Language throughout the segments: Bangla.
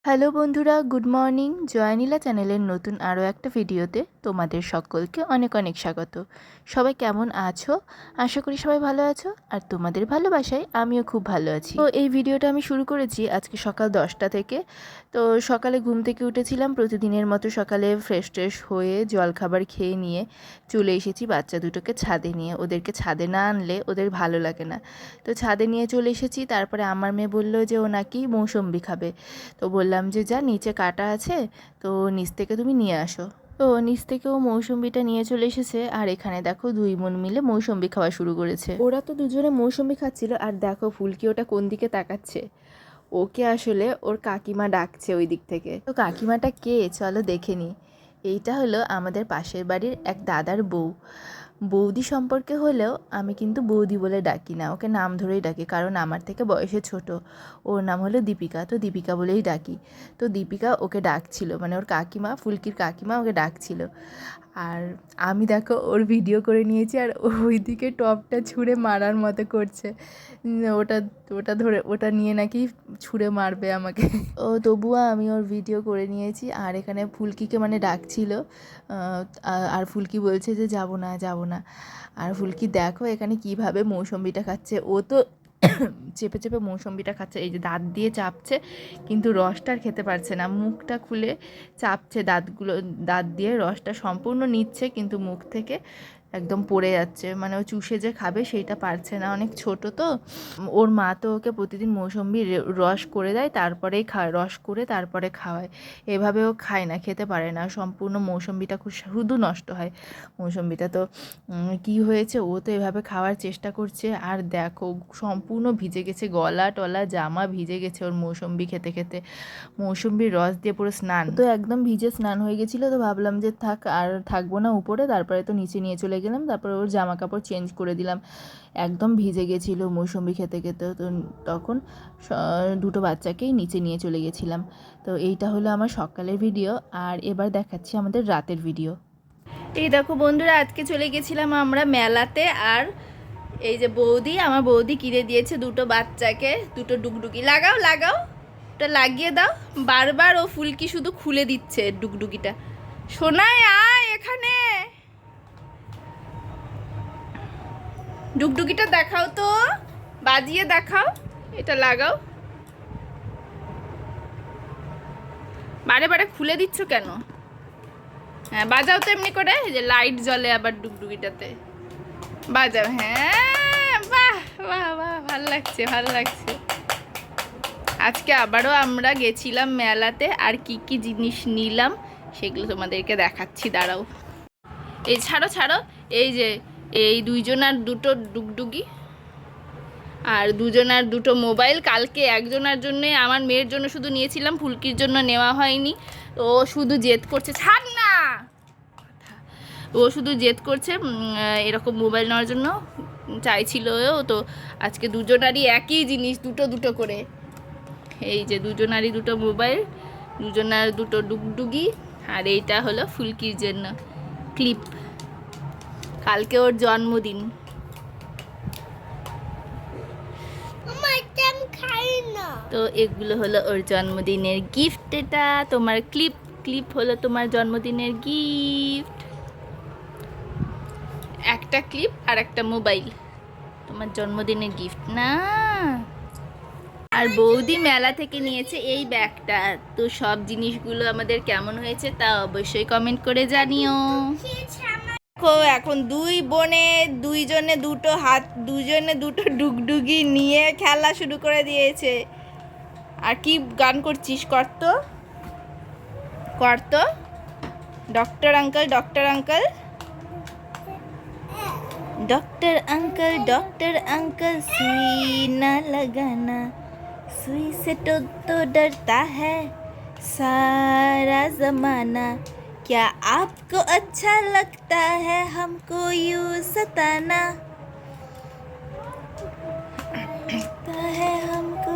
হ্যালো বন্ধুরা, গুড মর্নিং। জয়নীলা চ্যানেলের নতুন আরও একটা ভিডিওতে তোমাদের সকলকে অনেক অনেক স্বাগত। সবাই কেমন আছো? আশা করি সবাই ভালো আছো, আর তোমাদের ভালোবাসায় আমিও খুব ভালো আছি। তো এই ভিডিওটা আমি শুরু করেছি আজকে সকাল 10টা থেকে। তো সকালে ঘুম থেকে উঠেছিলাম প্রতিদিনের মতো, সকালে ফ্রেশ হয়ে জলখাবার খেয়ে নিয়ে চলে এসেছি বাচ্চা দুটোকে ছাদে নিয়ে। ওদেরকে ছাদে না আনলে ওদের ভালো লাগে না, তো ছাদে নিয়ে চলে এসেছি। তারপরে আমার মেয়ে বললো যে ও নাকি মৌসম্বি খাবে। তো বললাম যে যা, নিচে কাটা আছে, তো নিচ থেকে তুমি নিয়ে আসো। তো নিচ থেকে ও মৌসম্বিটা নিয়ে চলে এসেছে, আর এখানে দেখো দুই বোন মিলে মৌসম্বি খাওয়া শুরু করেছে। ওরা তো দুজনে মৌসম্বি খাচ্ছিল, আর দেখো ফুলকি ওটা কোন দিকে তাকাচ্ছে। ওকে আসলে ওর কাকিমা ডাকছে ওই দিক থেকে। তো কাকিমাটা কে, চলো দেখে নি। এইটা হলো আমাদের পাশের বাড়ির এক দাদার বউ। বৌদি সম্পর্কে হলেও আমি কিন্তু বৌদি বলে ডাকি না, ওকে নাম ধরেই ডাকি, কারণ আমার থেকে বয়সে ছোট। ওর নাম হলো দীপিকা, তো দীপিকা বলেই ডাকি। তো দীপিকা ওকে ডাকছিল, মানে ওর কাকিমা, ফুলকির কাকিমা ওকে ডাকছিল। আর আমি দেখো ওর ভিডিও করে নিয়েছি, আর ওইদিকে টপটা ছুঁড়ে মারার মতো করছে। ওটা ওটা ধরে ওটা নিয়ে নাকি ছুঁড়ে মারবে আমাকে। ও তবুও আমি ওর ভিডিও করে নিয়েছি। আর এখানে ফুলকিকে মানে ডাকছিল, আর ফুলকি বলছে যে যাব না যাব না। আর ফুলকি দেখো এখানে কিভাবে মৌসম্বিটা খাচ্ছে। ও তো চেপে চেপে মৌসম্বিটা খাচ্ছে, এই যে দাঁত দিয়ে চাপছে, কিন্তু রসটা আর খেতে পারছে না। মুখটা খুলে চাপছে, দাঁত দিয়ে রসটা সম্পূর্ণ নিচ্ছে, কিন্তু মুখ থেকে একদম পড়ে যাচ্ছে। মানে ও চুষে যে খাবে সেইটা পারছে না, অনেক ছোট তো। ওর মা তো ওকে প্রতিদিন মৌসম্বি রস করে দেয়, তারপরেই খায়, রস করে তারপরে খাওয়ায়। এভাবে ও খায় না, খেতে পারে না, সম্পূর্ণ মৌসম্বিটা শুধু নষ্ট হয় মৌসম্বিটা। তো কি হয়েছে, ও তো এভাবে খাওয়ার চেষ্টা করছে, আর দেখো সম্পূর্ণ ভিজে গেছে, গলা টলা জামা ভিজে গেছে ওর মৌসম্বি খেতে খেতে। মৌসম্বির রস দিয়ে পুরো স্নান, তো একদম ভিজে স্নান হয়ে গেছিলো। তো ভাবলাম যে থাক, আর থাকবো না উপরে, তারপরে তো নিচে নিয়ে চলে গেলাম। তারপরে ওর জামা কাপড় চেঞ্জ করে দিলাম, একদম ভিজে গেছিলো মৌসম্বি খেতে খেতে। তো তখন দুটো বাচ্চাকেই নিচে নিয়ে চলে গেছিলাম। তো এইটা হলো আমার সকালের ভিডিও, আর এবার দেখাচ্ছি আমাদের রাতের ভিডিও। এই দেখো বন্ধুরা, আজকে চলে গেছিলাম আমরা মেলাতে, আর এই যে আমার বৌদি কিনে দিয়েছে দুটো বাচ্চাকে দুটো ডুগডুগি। লাগাও লাগাও, ওটা লাগিয়ে দাও। বারবার ও ফুলকি শুধু খুলে দিচ্ছে ডুগডুগিটা। সোনায় আয় এখানে, ডুগডুগিটা দেখাও তো, বাজিয়ে দেখাও, এটা লাগাও। বারে বারে খুলে দিচ্ছ কেন? হ্যাঁ বাজাও তো এমনি করে, যে লাইট জ্বলে আবার ডুগডুগিটাতে। বাজাও, হ্যাঁ, বাহ বাহ বাহ, ভালো লাগছে ভালো লাগছে। আজকে আবারও আমরা গেছিলাম মেলাতে, আর কি কি জিনিস নিলাম সেগুলো তোমাদেরকে দেখাচ্ছি, দাঁড়াও। এই ছাড়ো ছাড়ো, এই যে এই দুইজনার দুটো ডুগডুগি, আর দুজনার দুটো মোবাইল। কালকে একজনের জন্য, আমার মেয়ের জন্য শুধু নিয়েছিলাম, ফুলকির জন্য নেওয়া হয়নি। ও শুধু জেদ করছে, ছাড় না, ও শুধু জেদ করছে এরকম মোবাইল নেওয়ার জন্য চাইছিল ও। তো আজকে দুজনারই একই জিনিস, দুটো দুটো করে। এই যে দুজনারই দুটো মোবাইল, দুজনার দুটো ডুগডুগি, আর এইটা হলো ফুলকির জন্য ক্লিপ। কালকে ওর জন্মদিন। তো এগুলো হলো ওর জন্মদিনের গিফট। এটা তোমার ক্লিপ হলো তোমার জন্মদিনের গিফট। একটা ক্লিপ আর একটা মোবাইল তোমার জন্মদিনের গিফট না। আর বৌদি মেলা থেকে নিয়েছে এই ব্যাগটা। তো সব জিনিসগুলো আমাদের কেমন হয়েছে তা অবশ্যই কমেন্ট করে জানিও। এখন দুই বোনে দুইজনে দুটো ডুগডুগি নিয়ে খেলা শুরু করে দিয়েছে। আর কি গান করছিস, করতো doctor uncle doctor uncle doctor uncle सुई ना लगाना, सुई से तो डरता है सारा जमाना, क्या आपको अच्छा लगता है हमको यूं सताना, लगता है हमको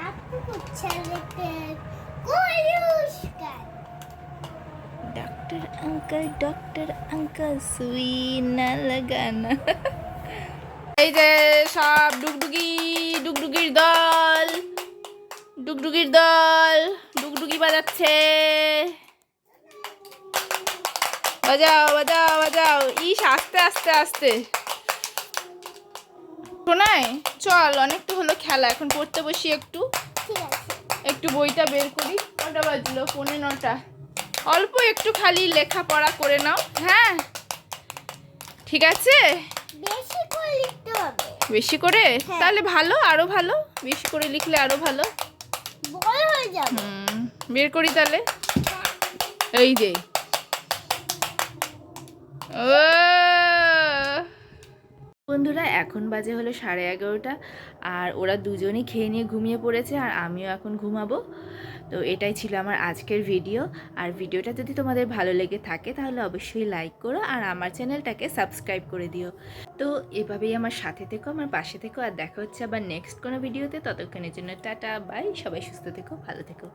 आपको अच्छा लगता है कोई यूज कर। डॉक्टर अंकल सुई ना लगाना। এই যে সব ডুগডুগির দল, ডুগডুগির দল ডুগডুগি বাজাচ্ছে। বাজাও বাজাও বাজাও। ইস, আস্তে আস্তে আস্তে। শোনায়, চল, অনেকটা হলো খেলা, এখন পড়তে বসি। একটু বইটা বের করি। কটা বাজলো? 9:45। অল্প একটু খালি লেখাপড়া করে নাও, হ্যাঁ? ঠিক আছে, বেশি করে তাহলে ভালো, আরো ভালো। বেশি করে লিখলে আরো ভালো। বের করি তাহলে। এই যে বন্ধুরা, এখন বাজে হলো 11:30, আর ওরা দুজনেই খেয়ে নিয়ে ঘুমিয়ে পড়েছে, আর আমিও এখন ঘুমাবো। তো এটাই ছিল আমার আজকের ভিডিও। আর ভিডিওটা যদি তোমাদের ভালো লেগে থাকে তাহলে অবশ্যই লাইক করো, আর আমার চ্যানেলটাকে সাবস্ক্রাইব করে দিও। তো এভাবেই আমার সাথে থেকো, আমার পাশে থেকো, আর দেখা হচ্ছে আবার নেক্সট কোনো ভিডিওতে। ততক্ষণের জন্য টাটা, বাই। সবাই সুস্থ থেকো, ভালো থেকো।